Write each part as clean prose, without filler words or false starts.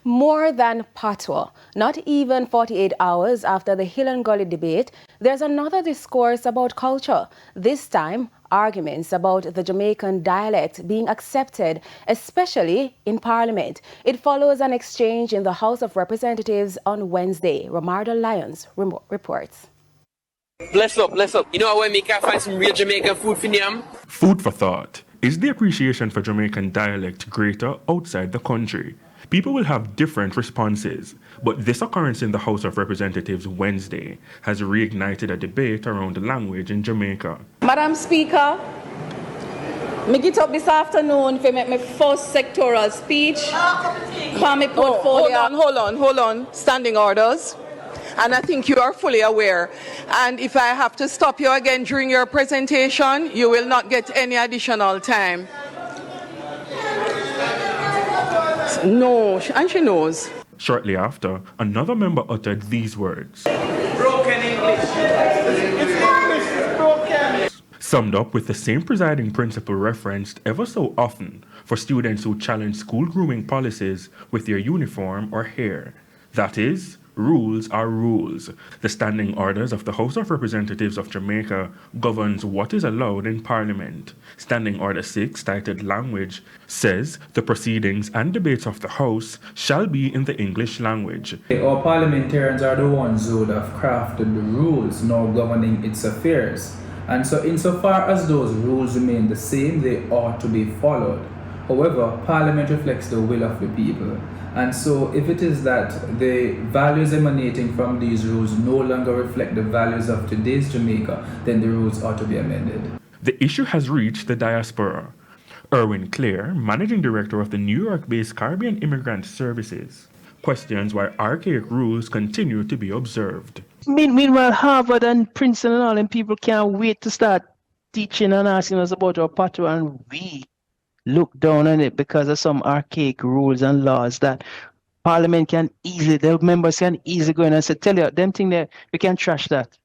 More than patois. Not even 48 hours after the Hill and Gully debate, there's another discourse about culture. This time, arguments about the Jamaican dialect being accepted, especially in Parliament. It follows an exchange in the House of Representatives on Wednesday. Romardo Lyons reports. Bless up, bless up. You know when we can find some real Jamaican food for them? Food for thought. Is the appreciation for Jamaican dialect greater outside the country? People will have different responses, but this occurrence in the House of Representatives Wednesday has reignited a debate around the language in Jamaica. Madam Speaker, I get up this afternoon to make my first sectoral speech for my portfolio. Hold on. Standing orders. And I think you are fully aware. And if I have to stop you again during your presentation, you will not get any additional time. No, and she knows. Shortly after, another member uttered these words. Broken English. It's broken. Summed up with the same presiding principle referenced ever so often for students who challenge school grooming policies with their uniform or hair. That is, rules are rules. The standing orders of the House of Representatives of Jamaica governs what is allowed in Parliament. Standing Order 6, titled Language, says the proceedings and debates of the House shall be in the English language. Our parliamentarians are the ones who have crafted the rules now governing its affairs. And so insofar as those rules remain the same, they ought to be followed. However, Parliament reflects the will of the people. And so if it is that the values emanating from these rules no longer reflect the values of today's Jamaica, then the rules ought to be amended. The issue has reached the diaspora. Erwin Clare, managing director of the New York-based Caribbean Immigrant Services, questions why archaic rules continue to be observed. Meanwhile, Harvard and Princeton and all them people can't wait to start teaching and asking us about our patois, and we look down on it because of some archaic rules and laws that Parliament can easily, the members can easily go in and say, tell you, them thing there, we can trash that.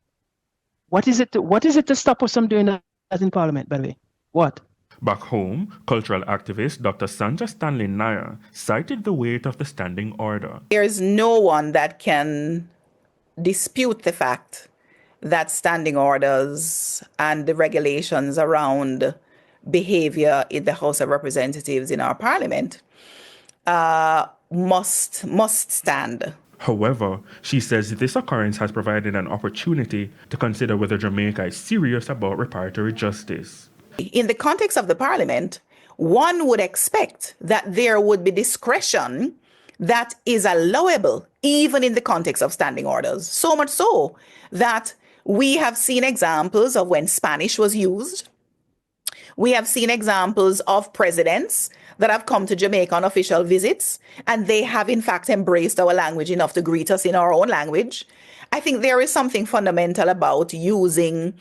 What is it to stop us from doing that in Parliament, by the way? What? Back home, cultural activist Dr. Sandra Stanley Nair cited the weight of the standing order. There is no one that can dispute the fact that standing orders and the regulations around behavior in the House of Representatives in our Parliament must stand. However, she says this occurrence has provided an opportunity to consider whether Jamaica is serious about reparatory justice. In the context of the Parliament, one would expect that there would be discretion that is allowable even in the context of standing orders. So much so that we have seen examples of when Spanish was used. We have seen examples of presidents that have come to Jamaica on official visits, and they have in fact embraced our language enough to greet us in our own language. I think there is something fundamental about using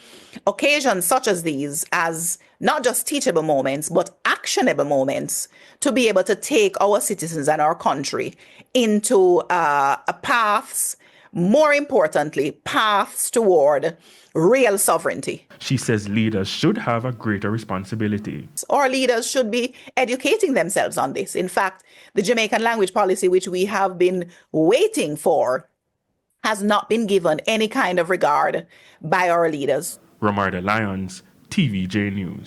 occasions such as these as not just teachable moments, but actionable moments to be able to take our citizens and our country into paths, more importantly, paths toward real sovereignty. She says leaders should have a greater responsibility. Our leaders should be educating themselves on this. In fact, the Jamaican language policy, which we have been waiting for, has not been given any kind of regard by our leaders. Romardo Lyons, TVJ News.